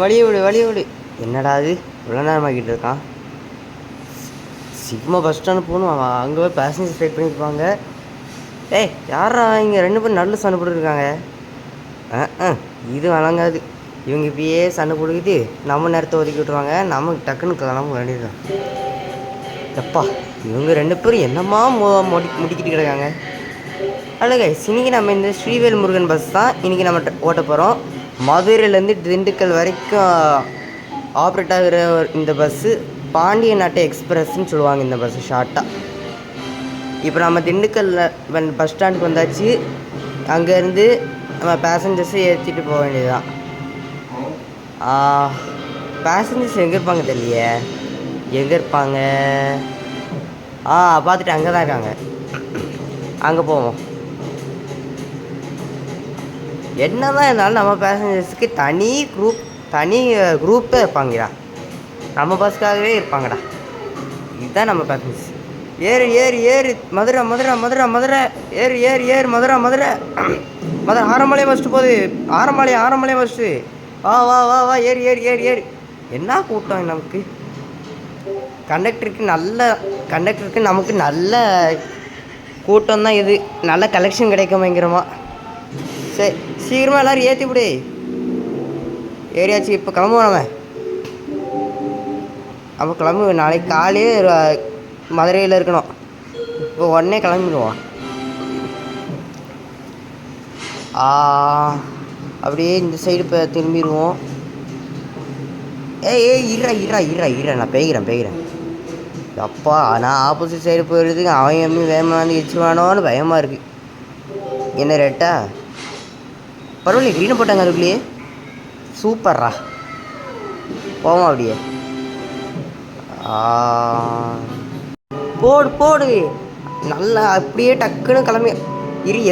வழியை விடு வழியை விடு. என்னடா அது இவ்வளோ நேரமாக்கிட்டு இருக்கான். சிக்மா பஸ் ஸ்டாண்டு போகணும். அவன் அங்கே போய் பேசஞ்சர் ஸ்ட்ரைட் பண்ணியிருப்பாங்க. யாரா இங்கே 2 பேரும் நல்ல சண்டை போட்டுருக்காங்க. இது வழங்காது. இவங்க இப்பயே சண்டை போட்டுக்கிட்டு நம்ம நேரத்தை ஒதுக்கி விட்ருவாங்க. நமக்கு டக்குன்னு கிளம்ப வேண்டியதுதான். எப்பா இவங்க 2 பேரும் என்னம்மா முடிக்கிட்டு கிடக்காங்க. அழகா இன்னைக்கு நம்ம இந்த ஸ்ரீவேல் முருகன் பஸ் தான் இன்றைக்கி நம்ம ஓட்ட போகிறோம். மதுரையிலேருந்து திண்டுக்கல் வரைக்கும் ஆப்ரேட் ஆகிற இந்த பஸ்ஸு பாண்டிய நாட்டு எக்ஸ்பிரஸ்ன்னு சொல்லுவாங்க. இந்த பஸ்ஸு ஷார்ட்டாக. இப்போ நம்ம திண்டுக்கல்ல பஸ் ஸ்டாண்டுக்கு வந்தாச்சு. அங்கேருந்து நம்ம பேசஞ்சர்ஸை ஏற்றிட்டு போக வேண்டியதுதான். பேசஞ்சர்ஸ் எங்கே இருப்பாங்க தெரியலையே. எங்கே இருப்பாங்க? பார்த்துட்டு அங்கே தான் இருக்காங்க. அங்கே போவோம். என்ன தான் இருந்தாலும் நம்ம பேசஞ்சர்ஸுக்கு தனி குரூப்பே இருப்பாங்கடா. நம்ம பஸ்ஸுக்காகவே இருப்பாங்கடா. இதுதான் நம்ம பேசஞ்சர்ஸ். ஏறு ஏறு ஏறு மதுரை மதுரை மதுரை மதுரை ஏறு ஏறு ஏறு மதுரை மதுரை மதுரை ஆரம்பலையே ஃபஸ்ட்டு போகுது. ஆரம்பலையே ஃபஸ்ட்டு. வா வா வா வா ஏறு ஏறு ஏறு ஏறு. என்ன கூட்டம் நமக்கு. கண்டக்டருக்கு நமக்கு நல்ல கூட்டம் தான் இது. நல்ல கலெக்ஷன் கிடைக்கும் பயங்கரமாக. சரி சீக்கிரமாக எல்லோரும் ஏற்றி விடு. ஏறியாச்சு. இப்போ கிளம்புவோம். நம்ம கிளம்பு. நாளைக்கு காலையே மதுரையில் இருக்கணும். இப்போ உடனே கிளம்பிடுவோம். அப்படியே இந்த சைடு இப்போ திரும்பிடுவோம். இரா நான் பேய்கிறேன். அப்பா நான் ஆப்போசிட் சைடு போயிடுறதுக்கு அவன் எம்மி வேகமாக வந்து இடிச்சுவானோன்னு பயமாக இருக்குது. என்ன ரேட்டா? பரவாயில்ல க்ரீனை போட்டாங்க அதுக்குள்ளேயே. சூப்பர்ரா. போவோம் அப்படியே. போடு நல்லா அப்படியே டக்குன்னு கிளம்பி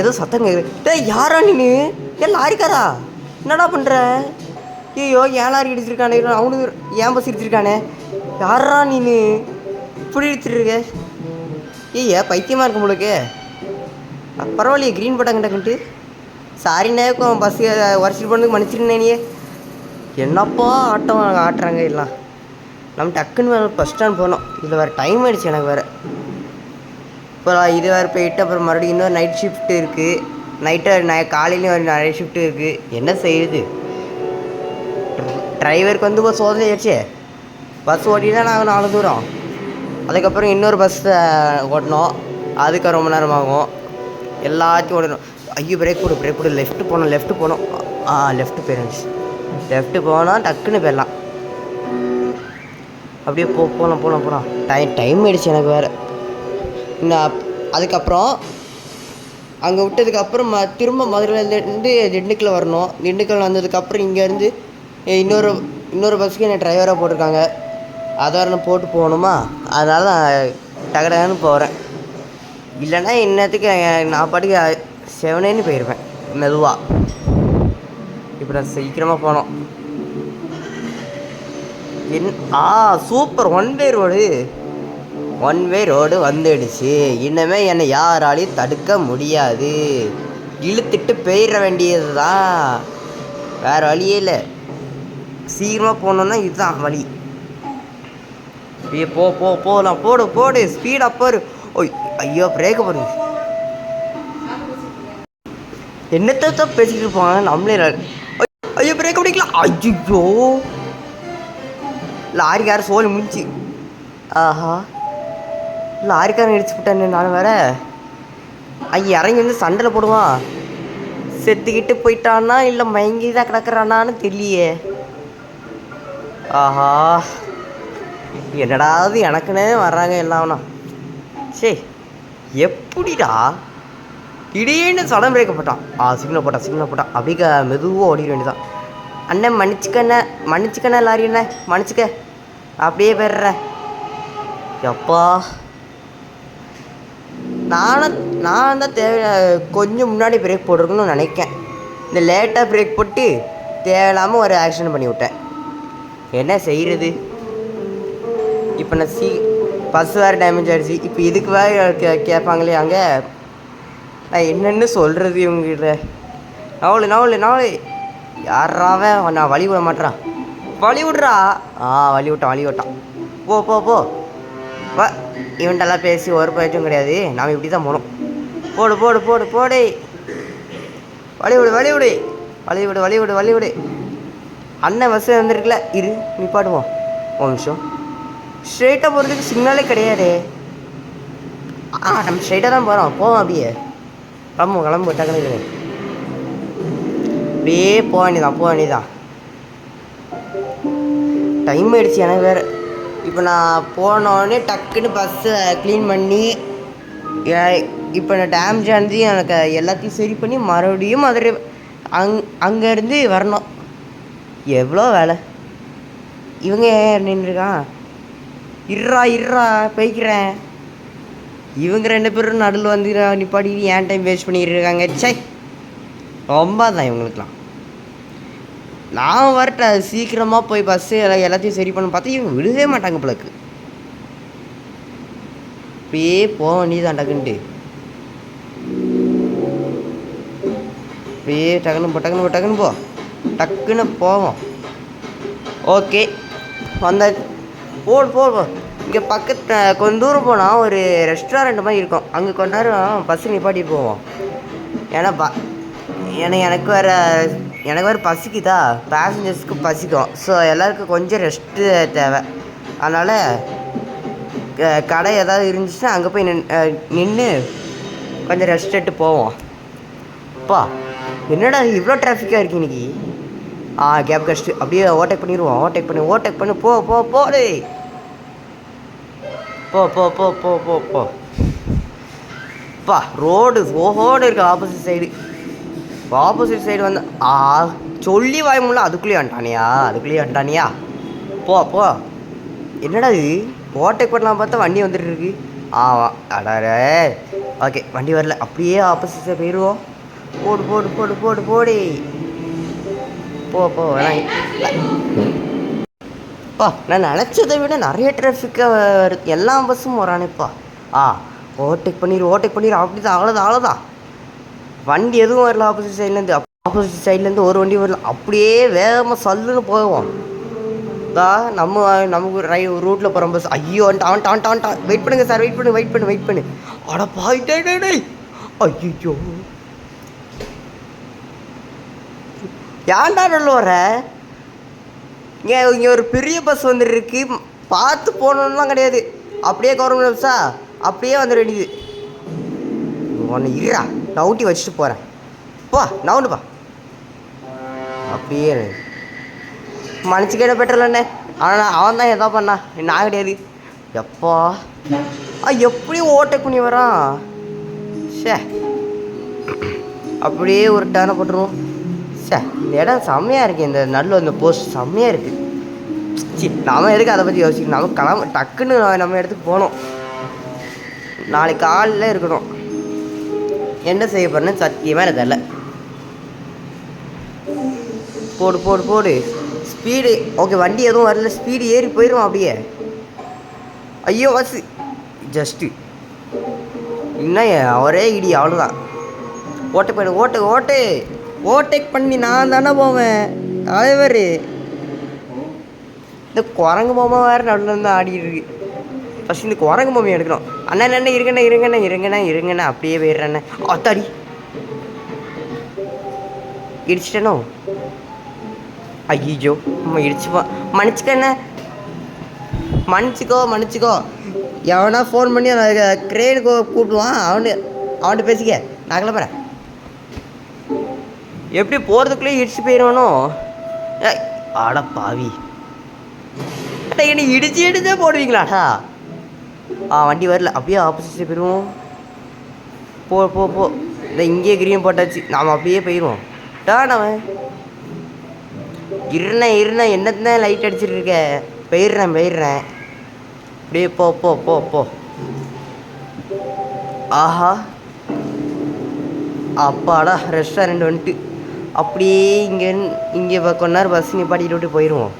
ஏதோ சத்தங்க. யாரா நீ? லாரிக்காரா? என்னடா பண்ணுற? ஐயோ ஏன் லாரி இடிச்சிருக்கானே. அவனுக்கு ஏன் பஸ் இடிச்சிருக்கானே. யாரா நீ இப்படி இடிச்சிருக்க? பைத்தியமாக இருக்கும் உங்களுக்கு. பரவாயில்லையே க்ரீன் போட்டாங்க டக்குன்ட்டு. சாரிண்ணே பஸ்ஸு உரசிட்டு போனதுக்கு மன்னிச்சிருந்தேன். நீ என்னப்பா ஆட்டுறாங்க எல்லாம். நம்ம டக்குன்னு பஸ் ஸ்டாண்ட் போனோம். இதில் வேறு டைம் ஆகிடுச்சு எனக்கு வேறு. இப்போ இது வேறு போயிட்டு அப்புறம் மறுபடியும் இன்னொரு நைட் ஷிஃப்ட்டு இருக்குது. காலையிலையும் ஒரு நைட் ஷிஃப்ட்டு இருக்குது. என்ன செய்யுது? டிரைவருக்கு வந்து இப்போ சோதனை ஆயிடுச்சு. பஸ் ஓட்டினா நாங்கள் 4 தூரம். அதுக்கப்புறம் இன்னொரு பஸ்ஸை ஓட்டணும். அதுக்கு ரொம்ப நேரம் ஆகும். எல்லாத்தையும் ஓடணும். ஐயோ பிரேக் போடு. லெஃப்ட்டு போனோம். லெஃப்ட்டு போயிருந்துச்சு. லெஃப்ட்டு போனால் டக்குன்னு போயிடலாம். அப்படியே போகலாம். டைம் ஆகிடுச்சு எனக்கு வேறு. இன்னும் அதுக்கப்புறம் அங்கே விட்டதுக்கப்புறம் திரும்ப மதுரையிலேருந்து திண்டுக்கல் வரணும். திண்டுக்கல் வந்ததுக்கப்புறம் இங்கேருந்து இன்னொரு பஸ்ஸுக்கு என்னை டிரைவராக போட்டிருக்காங்க. அதை நான் போட்டு போகணுமா. அதனால் நான் டகடகன்னு போகிறேன். இல்லைன்னா இன்னத்துக்கு நான் பாட்டுக்கு செவனேன்னு போயிருப்பேன் மெதுவாக. இப்போ நான் சீக்கிரமாக போனோம். சூப்பர். ஒன் வே ரோடு வந்துடுச்சு. இன்னமே என்னை யாராலையும் தடுக்க முடியாது. இழுத்துட்டு போயிட வேண்டியது தான். வேறு வழியே இல்லை. சீக்கிரமாக போகணுன்னா இதுதான் வழி. போகலாம். போடு ஸ்பீடாக போரு. ஐயோ பிரேக்க போடுங்க. என்னத்தை பேசிக்கிட்டு இருப்பாங்க நம்மளே. ஐயோ பிரேக்க பிடிக்கலாம். ஐயோ லாரிக்கார சோழி முடிஞ்சு. லாரிக்காரன் இடிச்சு விட்டானே. நான் வேற இறங்கி வந்து சண்டையில் போடுவான். செத்துக்கிட்டு போயிட்டானா இல்லை மயங்கி தான் கிடக்குறானான்னு தெரியலையே. என்னடாவது எனக்குன்னே வர்றாங்க எல்லாம்னா. சரி எப்படிடா திடீர்னு சடம் பிரேக்க போட்டான். சிக்னல் போட்டான். அப்படியே மெதுவாக ஓடிட வேண்டியதான். அண்ணன் மன்னிச்சுக்கண்ணே லாரி அண்ணே மன்னிச்சுக்க. அப்படியே போயிடுறேன். எப்பா நான் தான் கொஞ்சம் முன்னாடி பிரேக் போட்டிருக்கணும்னு நினைக்கேன். இந்த லேட்டாக பிரேக் போட்டு தேவையில்லாமல் ஒரு ஆக்சிடென்ட் பண்ணி விட்டேன். என்ன செய்கிறது? இப்போ நான் பஸ் வேறு டேமேஜ் ஆகிடுச்சு. இப்போ இதுக்கு வேறு கேட்பாங்களே அங்கே. நான் என்னென்னு சொல்கிறது இவங்ககிட்ட? நவலு யாராவே நான் வழி விட மாட்டேறான். வழி விட்றா. வழி விட்டான். போ போ போ வா. இவன்ட்டெல்லாம் பேசி ஒரு பயிற்சியும் கிடையாது. நாம் இப்படி தான் போகணும். போடு போடு போடு போடு. வழி விடு. அண்ணன் பஸ்ஸு வந்துருக்குல, இரு நிப்பாட்டுவோம் ஒரு நிமிஷம். ஸ்ட்ரெயிட்டாக போகிறதுக்கு சிக்னலே கிடையாது. நம்ம ஸ்ட்ரெயிட்டாக தான் போவோம் அப்படியே. கிளம்பு டக்குனு அப்படியே போக வேண்டியதான். டைம் ஆகிடுச்சு எனக்கு வேறு. இப்போ நான் போனோடனே டக்குன்னு பஸ்ஸை க்ளீன் பண்ணி இப்போ நான் டேமேஜ் ஆனது எனக்கு எல்லாத்தையும் சரி பண்ணி மறுபடியும் மதுரை அங்கேருந்து வரணும். எவ்வளோ வேலை. இவங்க நின்றுருக்கான். இருறா போய்க்கிறேன். இவங்க 2 பேரும் நடுவில் வந்து நிப்பாடி ஏன் டைம் வேஸ்ட் பண்ணிட்டு இருக்காங்க. சை, ரொம்ப தான் இவங்களுக்குலாம். நான் வரட்டேன் சீக்கிரமாக போய் பஸ்ஸு எல்லாத்தையும் சரி பண்ண பார்த்தா இவங்க விடவே மாட்டாங்க பிள்ளைக்கு. இப்படியே போக வேண்டியதான் டக்குன்ட்டு. அப்படியே டக்குன்னு போ. டக்குன்னு போவோம். ஓகே வந்த போடு. இங்கே பக்கத்து கொஞ்சம் தூரம் போனால் ஒரு ரெஸ்டாரண்ட் மாதிரி இருக்கும். அங்கே கொஞ்ச நேரம் பஸ்ஸு நிப்பாட்டிட்டு போவோம். ஏன்னா எனக்கு வேறு பசிக்குதா, பேசஞ்சர்ஸ்க்கு பசிக்கும். ஸோ எல்லாருக்கும் கொஞ்சம் ரெஸ்ட்டு தேவை. அதனால் கடை ஏதாவது இருந்துச்சுன்னா அங்கே போய் நின்று கொஞ்சம் ரெஸ்ட் எடுத்து போவோம். அப்பா என்னடா இவ்வளோ டிராஃபிக்காக இருக்கு இன்னைக்கு. கேப் கஷ்டம். அப்படியே ஓவர்டேக் பண்ணிடுவோம். ஓவர்டேக் பண்ணி போடு. போ. ரோடு ஓஹோடு இருக்கு. ஆப்போசிட் சைடு வந்து சொல்லி வாய முடியல. அதுக்குள்ளேயே வந்துட்டானியா. போ. என்னடா இது ஓவர்டேக் பண்ணலாம் பார்த்தா வண்டி வந்துட்டு இருக்கு. அடாரே. ஓகே வண்டி வரல. அப்படியே ஆப்போசிட் சைடு போயிடுவோம். போடு. போ. நான் நினச்சதை விட நிறைய டிராஃபிக்காக வருது. எல்லா பஸ்ஸும் வரானேப்பா. ஓவர்டேக் பண்ணிடு. அப்படிதான் அவ்வளோதான். வண்டி எதுவும் வரல. ஆப்போசிட் சைட்லேருந்து ஒரு வண்டி வரல. அப்படியே வேகமாக சல்லுன்னு போவோம். நமக்கு ரூட்டில் போகிற பஸ். ஐயோ வந்துட்டான். வெயிட் பண்ணுங்க சார். வெயிட் பண்ணு. அடப்பா டேய். ஐயோ ஏன்டா நல்ல வர. இங்கே ஒரு பெரிய பஸ் வந்துருக்கு. பார்த்து போகணுன்னுலாம் கிடையாது. அப்படியே கவர்மெண்ட் பஸ்ஸா அப்படியே வந்துட வேண்டியது. ஒன்று இருடா, நான் ஊட்டி வச்சுட்டு போகிறேன். நான் ஒன்றுப்பா. அப்படியே மன்னிச்சுக்கிட்ட பெட்ரோல் ஆனால் அவன் தான் எதா பண்ணா, நான் கிடையாது. எப்பா எப்படியும் ஓவர்டேக் பண்ணி வரான். அப்படியே ஒரு டேனை போட்டுருவோம். இந்த இடம் செம்மையாக இருக்குது. இந்த நல்ல இந்த போஸ்ட் செம்மையாக இருக்குது. நம்ம எதுக்கு அதை பற்றி யோசிக்கணும். நம்ம டக்குன்னு நம்ம இடத்துக்கு போகணும். நாளைக்கு காலையில் இருக்கணும். என்ன செய்ய போறேன்னு சத்தியமாக எனக்கு தெரியல. போடு. Speed okay. வண்டி எதுவும் வரல. ஸ்பீடு ஏறி போயிடும் அப்படியே. ஐயோ பஸ்ஸு ஜஸ்ட்டு இன்னும் ஒரே இடி. அவ்வளோதான். ஓவர்டேக் பண்ணி நான் தானே போவேன். தலைவர் இந்த குரங்கு பொம்மை வேறு நடுவில் இருந்து ஆடிட்டு இருக்கு. ஃபஸ்ட் இந்த குரங்கு பொம்மையை எடுக்கணும். அண்ணன் இருங்கண்ணா அப்படியே போயிடுறேண்ணே. அத்தாடி இடிச்சிட்டேனோ. ஐயோ இடிச்சுப்பா. மன்னிச்சிக்கோ. எவனா ஃபோன் பண்ணி கிரேனுக்கு கூப்பிடுவான். அவன்கிட்ட பேசிக்க. நான் கிளம்புறேன். எப்படி போகிறதுக்குள்ளே இடிச்சு போயிடுவானோ. ஆட பாவி. என்னை இடிச்சே போடுவீங்களாடா. வண்டி வரல. அப்படியே ஆப்போசிட் போயிடுவோம். போ. இந்த இங்கேயே கிரீன் போட்டாச்சு. நாம் அப்படியே போயிடுவோம். அவன் இருண்ண என்னத்தான் லைட் அடிச்சுட்டு இருக்க. போயிடுறேன். அப்படியே போ. ஆஹா அப்பாடா ரெஸ்டாரண்ட் வந்துட்டு. அப்படியே இங்கே கொஞ்ச நேரம் பஸ் நிப்பாட்டிட்டு விட்டு போயிடுவோம்.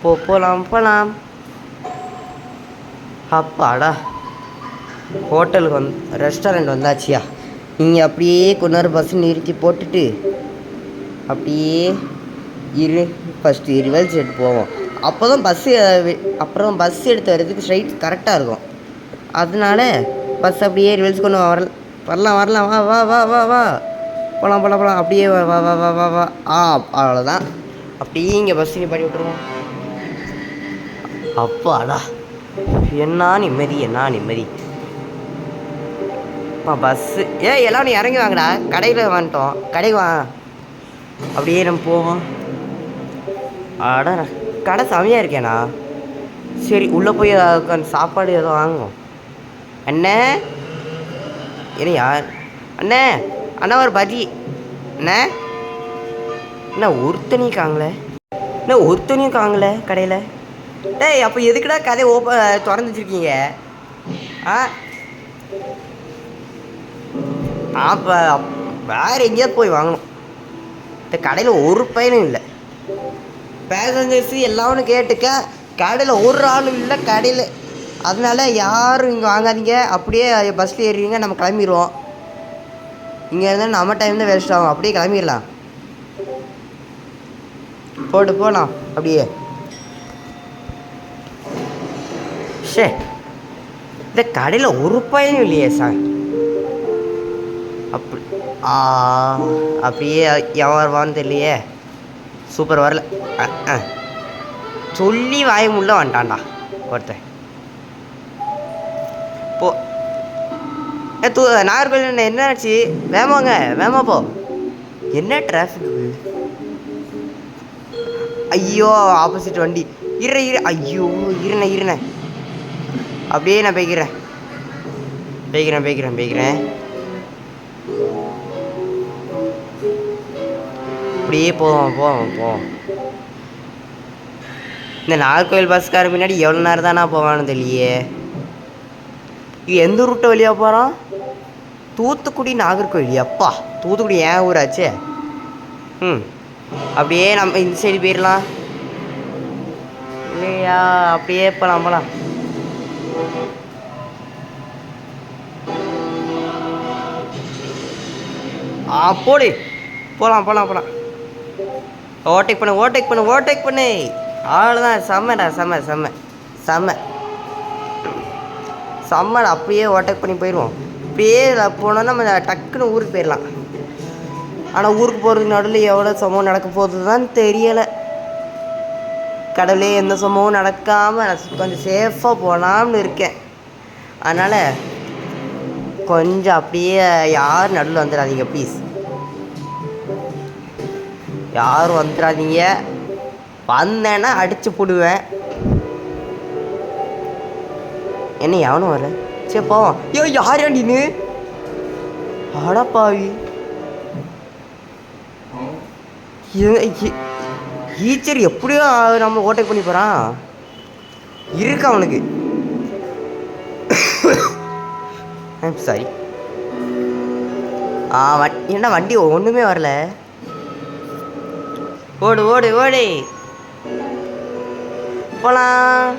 போகலாம். அப்பாடா ஹோட்டலுக்கு ரெஸ்டாரண்ட் வந்தாச்சியா. நீங்கள் அப்படியே கொஞ்ச நேரம் பஸ் நிறுத்தி போட்டுட்டு அப்படியே இரு ஃபஸ்ட்டு ரிவர்ஸ் எடுத்து போவோம். அப்போ தான் பஸ்ஸு அப்புறம் பஸ் எடுத்து வர்றதுக்கு ஸ்ட்ரைட் கரெக்டாக இருக்கும். அதனால பஸ் அப்படியே ரிவர்ஸ் கொண்டு வரலாம். வா வா வா வா வா போகலாம் அப்படியே வா வா வா வா வா வா அவ்வளோதான். அப்படியே இங்கே பஸ் பண்ணி விட்டுருவோம். அப்பாடா, என்ன நிம்மதி. பஸ்ஸு எல்லாம் நீ இறங்கி வாங்கடா, கடையில் வந்துட்டோம். கடைக்கு வா, அப்படியே நம்ம போவோம். ஆடா, கடை செமையாக இருக்கேண்ணா. சரி, உள்ளே போய் சாப்பாடு ஏதோ வாங்குவோம். அண்ணே, என்ன யார் அண்ணா ஒரு பஜ்ஜி அண்ணா ஒருத்தனையும் காங்களே கடையில். டேய், அப்போ எதுக்குடா கதையை திறந்து வச்சுருக்கீங்க? அப்போ வேறு எங்கேயாவது போய் வாங்கணும். இந்த கடையில் ஒரு பையனும் இல்லை. பேசஞ்சர்ஸு எல்லாரும் கேட்டுக்க, கடையில் ஒரு ஆளும் இல்லை கடையில். அதனால யாரும் இங்கே வாங்காதீங்க. அப்படியே பஸ்ஸில் ஏறிடுங்க, நம்ம கிளம்பிடுவோம். இங்கே இருந்தால் நம்ம டைம் தான் வேஸ்ட் ஆகும். அப்படியே கிளம்பிடலாம். போகலாம் அப்படியே. இந்த கடையில் ஒரு பையனும் இல்லையே சார். அப்படியே எவன் வருவான்னு தெரியலையே. சூப்பர், வரல. சொல்லி வாய முள்ள வந்துட்டான்டா ஒருத்தன். போ நாகர்கோவில் என்ன ஆச்சு? வேமா போ. என்ன டிராஃபிக்? ஐயோ, ஆப்போசிட் வண்டி. ஐயோ, இருண்ணே. அப்படியே நான் போய்க்கிறேன். அப்படியே போவோம். இந்த நாகர்கோவில் பஸ்கார பின்னாடி எவ்வளோ நேரம் தானே போவான்னு தெரியலையே. எந்த ரூட்டை வழியாக போகிறோம்? தூத்துக்குடி நாகர்கோவில். அப்பா, தூத்துக்குடி ஏன் ஊராச்சே. அப்படியே நம்ம இந்த சைடு போயிடலாம் இல்லையா? அப்படியே போகலாம். போகலாம். ஓவர்டேக் பண்ணு. அவ்வளோதான். செம்மடா. அப்படியே ஓவர்டேக் பண்ணி போயிடுவோம். அப்படியே போனோன்னா நம்ம டக்குன்னு ஊருக்கு போயிடலாம். ஆனால் ஊருக்கு போகிறதுக்கு நடுவில் எவ்வளோ சம்பவம் நடக்க போகுது தான் தெரியலை. கடவுளே, எந்த சம்பவம் நடக்காமல் கொஞ்சம் சேஃபாக போகலாம்னு இருக்கேன். அதனால் கொஞ்சம் அப்படியே யாரும் நடுவில் வந்துடாதீங்க ப்ளீஸ். யாரும் வந்துடாதீங்க. வந்தேன்னா அடித்து போடுவேன். என்ன எவனும் வரல. சரி போவோம். யாராண்டின்னு அடப்பாவி. ஈச்சர் எப்படியோ நம்ம ஓட்டேக் பண்ணி போகிறான். இருக்கா அவனுக்கு. சாரி. என்ன வண்டி ஒன்றுமே வரல. ஓடு போலாம்.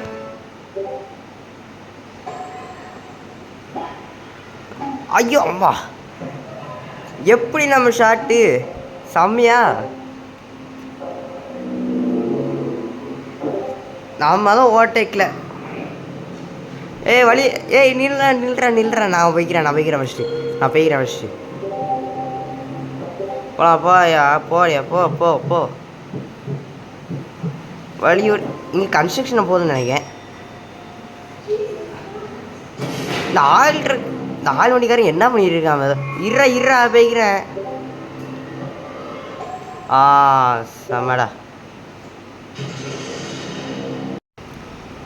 ஐயோ அம்மா, எப்படி நம்ம ஷாட்டு செம்மையா. நாம தான் ஓவர்டேக்கில். வழி நில்றா. நான் போய்க்கிறேன் ஃபஸ்ட்டு. போலாம். போ. வழியூர் இங்கே கன்ஸ்ட்ரக்ஷனை போகுதுன்னு நினைக்கிறேன். இந்த ஆள் வண்டிக்காரன் என்ன பண்ணிட்டு இருக்காங்க? இருறா போய்க்கிறேன். செம்மடா.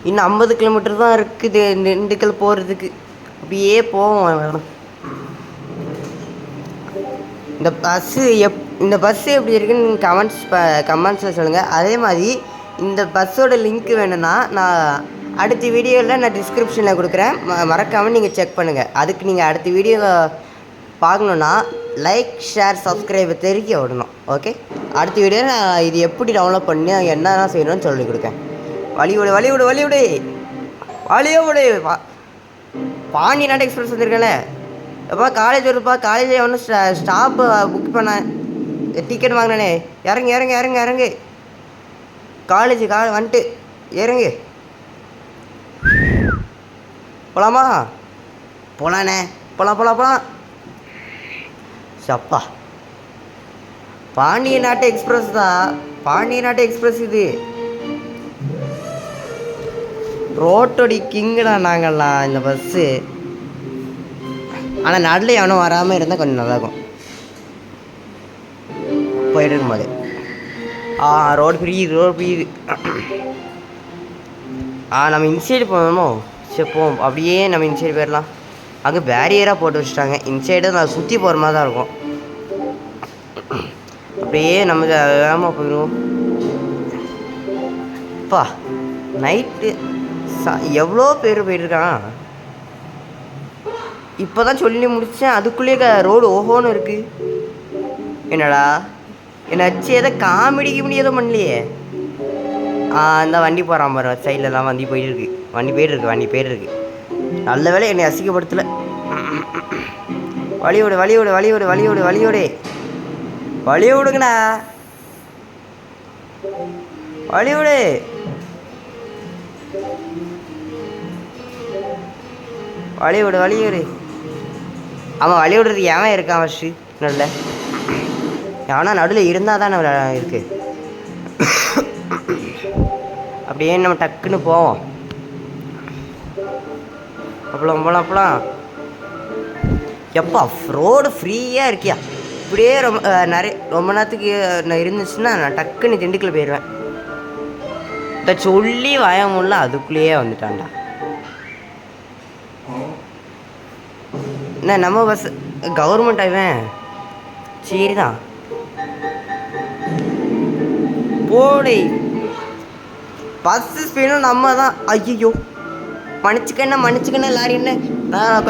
இன்னும் 50 கிலோமீட்டர் தான் இருக்குது திண்டுக்கல் போகிறதுக்கு. அப்படியே போவோம். இந்த பஸ்ஸு எப்படி இருக்குன்னு கமெண்ட்ஸில் சொல்லுங்கள். அதே மாதிரி இந்த பஸ்ஸோட லிங்க் வேணும்னா நான் அடுத்த வீடியோவில் நான் டிஸ்கிரிப்ஷனில் கொடுக்குறேன். மறக்காமல் நீங்கள் செக் பண்ணுங்கள். அதுக்கு நீங்கள் அடுத்த வீடியோ பார்க்கணுன்னா லைக், ஷேர், சப்ஸ்கிரைபை தெரிவிக்க விடணும். ஓகே, அடுத்த வீடியோவில் நான் இது எப்படி டவுன்லோட் பண்ணி என்னெல்லாம் செய்யணும்னு சொல்லி கொடுக்கேன். வழிவிடு. பாண்டிநாடு எக்ஸ்பிரஸ் வந்துருக்கேன்ல. எப்பா காலேஜ் வருப்பா. காலேஜ் ஒன்றும் ஸ்டாப்பு புக் பண்ண டிக்கெட் வாங்கினே. இறங்கு. காலேஜ் வந்துட்டு ஏறுங்க. போகலாமா? போகலாண்ணே. போகலாம். சப்பா, பாண்டிய நாட்டு எக்ஸ்பிரஸ் தான். பாண்டிய நாட்டு எக்ஸ்பிரஸ் இது. ரோட்டோடி கிங்குடா நாங்கள்லாம் இந்த பஸ்ஸு. ஆனால் நடுவில் எவனும் வராமல் இருந்தால் கொஞ்சம் நல்லாயிருக்கும். போயிட்டு இருக்கும்போது ரோடு பிரியுது. நம்ம இன்சைடு போகணுமோ? சரி போவோம். அப்படியே நம்ம இன்சைடு போயிடலாம். அங்கே பேரியராக போட்டு வச்சுட்டாங்க. இன்சைடு நான் சுற்றி போகிற மாதிரி தான் இருக்கும். அப்படியே நம்ம வேகமாக போயிடுவோம். அப்பா நைட்டு எவ்வளோ பேர் போயிட்டுருக்கான். இப்போ தான் சொல்லி முடித்தேன், அதுக்குள்ளேயே ரோடு ஓஹோன்னு இருக்குது. என்னடா என்ன வச்சு எதோ காமெடி எதுவும் பண்ணலையே. அந்த வண்டி போகிறான் பாரு, சைட்லலாம் வண்டி போயிட்டுருக்கு. நல்ல வேலை என்னை அசிங்கப்படுத்தலை. வழி விடுங்கண்ணா. வழி விடு. அவன் வழி விடுறது ஏன் இருக்கான் ஃபஸ்ட்டு? நல்ல ஆனால் நடுவில் இருந்தால் தானே இருக்கு. அப்படியே நம்ம டக்குன்னு போவோம். அப்பலாம் எப்பா ரோடு ஃப்ரீயாக இருக்கியா? இப்படியே ரொம்ப நேரத்துக்கு இருந்துச்சுன்னா நான் டக்குன்னு திண்டுக்கல் போயிடுவேன். இதை சொல்லி வயமுள்ள அதுக்குள்ளேயே வந்துட்டான்டா. என்ன நம்ம பஸ் கவர்மெண்ட் ஆவேன். சரி தான் போடி. பஸ்ஸு ஸ்பீடும் நம்ம தான். ஐயோ மன்னிச்சுக்கண்ணா லாரி என்ன. நான்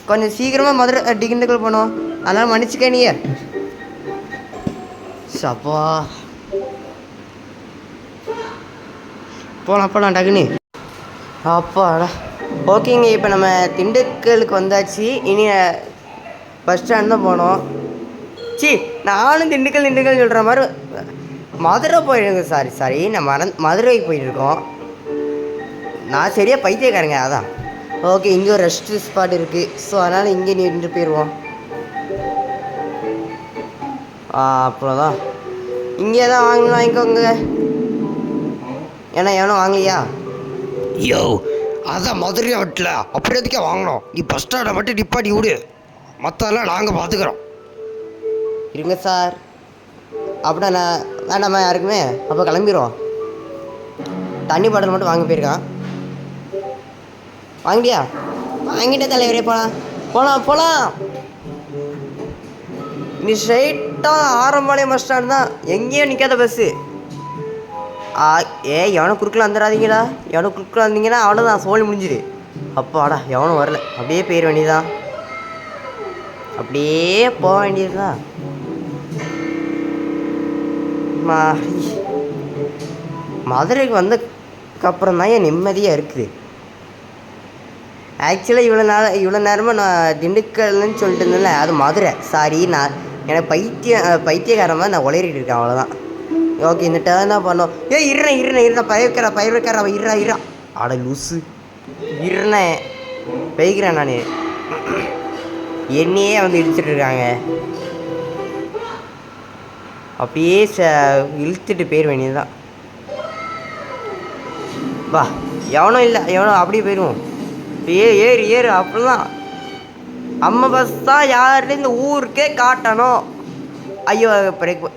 கொஞ்சம் சீக்கிரமாக மதுரை திண்டுக்கல் போனோம், அதனால் மன்னிச்சுக்க நீ. சப்பா போகலாம் டக்குன்னு. அப்பாடா. ஓகேங்க, இப்போ நம்ம திண்டுக்கலுக்கு வந்தாச்சு. இனி பஸ் ஸ்டாண்ட் தான் போனோம். நானும் திண்டுக்கல் சொல்கிற மாதிரி மதுரை போயிடுங்க. சாரி நான் மதுரைக்கு போயிட்டுருக்கோம். நான் சரியாக பைத்தியக்காரங்க. அதான் ஓகே, இங்கே ஒரு ரெஸ்ட் ஸ்பாட் இருக்குது. ஸோ அதனால் இங்கே நின்று போயிடுவோம். அப்புறம் தான் இங்கே தான் வாங்கிக்கோங்க. ஏன்னா எவனும் வாங்கலையா? யோ அதான் மதுரை வீட்டில் அப்படி எதுக்கே வாங்கினோம். நீ பஸ் ஸ்டாண்டை மட்டும் நிப்பாட்டி விடு, மற்றெல்லாம் நாங்கள் பார்த்துக்குறோம். இருங்க சார். அப்படின்னா நான் வேண்டாமா யாருக்குமே? அப்போ கிளம்பிடுவோம். தண்ணி பாட்டில் மட்டும் வாங்க போயிருக்கான். வாங்கிட்டியா? வாங்கிட்டே தலைவரே. போகலாம். நீ ஸ்ட்ரைட்டாக ஆரம்பாளையம் பஸ் ஸ்டாண்ட் தான். எங்கேயும் நிற்காத பஸ்ஸு. எவனும் குறுக்கில் வந்துடாதீங்களா? எவனும் குறுக்கில் வந்தீங்கன்னா அவ்வளோதான், சோழி முடிஞ்சுது. அப்பாடா எவனும் வரல. அப்படியே போயிட வேண்டியதுதான். அப்படியே போக வேண்டியதுதான். மதுரைக்கு வந்ததுக்கப்புறம் தான் என் நிம்மதியாக இருக்குது. ஆக்சுவலாக இவ்வளோ நேரமாக நான் திண்டுக்கல்னு சொல்லிட்டு இருந்தேன்ல, அது மதுரை. சாரி, நான் எனக்கு பைத்தியக்காரமாக நான் உளறிட்டு இருக்கேன், அவ்வளோதான். ஓகே, இந்த டேர்ன் தான் பண்ணோம். இருறேன் பயிர்வைக்கார இருறா. ஆட லூஸு. பைக்கிறேன் நான். என்னையே வந்து இடிச்சிட்ருக்காங்க. அப்படியே இழுத்துட்டு போயிட வேண்டியதுதான். வா, எவனோ அப்படியே போயிடுவோம். ஏறு அப்படிலாம். நம்ம பஸ் தான் யாருன்னு இந்த ஊருக்கே காட்டணும். ஐயோ பிரேக்.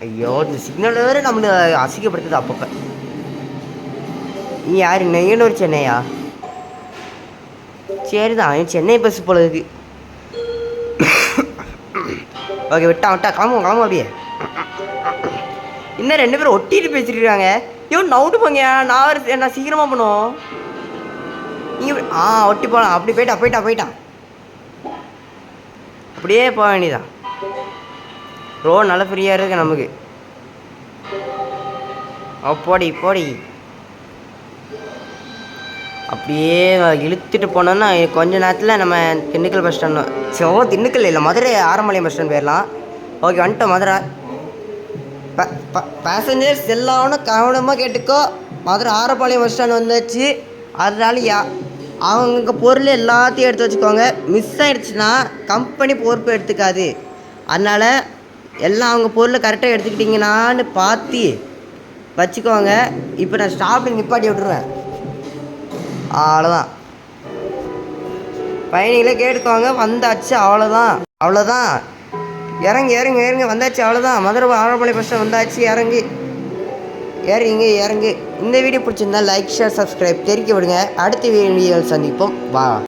ஐயோ, இந்த சிக்னல் வேறு நம்மளை அசிங்கப்படுத்துது அப்பப்போ. நீ யார்? நெய்யனூர் சென்னையா? சரி தான், சென்னை பஸ் போல இருக்கு. ஓகே, விட்டா கிளம்பும் அப்படியே. இன்னும் 2 பேரும் ஒட்டிட்டு பேசிட்டு இருக்காங்க. நவுட்டு போங்க. நான் சீக்கிரமாக போனோம். நீங்கள் ஒட்டி போகலாம். அப்படி போயிட்டான். அப்படியே போக வேண்டியதான். ரோடு நல்லா ஃப்ரீயாக இருக்கு நமக்கு. போடி. அப்படியே இழுத்துட்டு போனோன்னா கொஞ்ச நேரத்தில் நம்ம திண்டுக்கல் பஸ் ஸ்டாண்ட். திண்டுக்கல் இல்லை, மதுரை ஆரம்பாளையம் பஸ் ஸ்டாண்ட் போயிடலாம். ஓகே, வந்துட்டோம் மதுரை. பேசஞ்சர்ஸ் எல்லாரும் கவனமாக கேட்டுக்கோ. மதுரை ஆரப்பாளையம் பஸ் ஸ்டாண்ட் வந்தாச்சு. அதனால அவங்க பொருள் எல்லாத்தையும் எடுத்து வச்சுக்கோங்க. மிஸ் ஆகிடுச்சுன்னா கம்பெனி பொறுப்பு எடுத்துக்காது. அதனால் எல்லாம் அவங்க பொருளை கரெக்டாக எடுத்துக்கிட்டிங்கன்னான்னு பார்த்து வச்சுக்கோங்க. இப்போ நான் ஸ்டாப்பில் நிப்பாட்டி விட்டுருவேன். அவ்வளோதான். பயணிகளே கேட்டுக்கோங்க. வந்தாச்சு, அவ்வளோதான். இறங்கு வந்தாச்சு, அவ்வளோதான். மதுரை ஆரப்பாளையம் பஸ் ஸ்டாண்ட் வந்தாச்சு. இறங்கு. இந்த வீடியோ பிடிச்சிருந்தா லைக், ஷேர், சப்ஸ்கிரைப் தெரிவிக்க விடுங்க. அடுத்த வீடியோவில் சந்திப்போம். வா.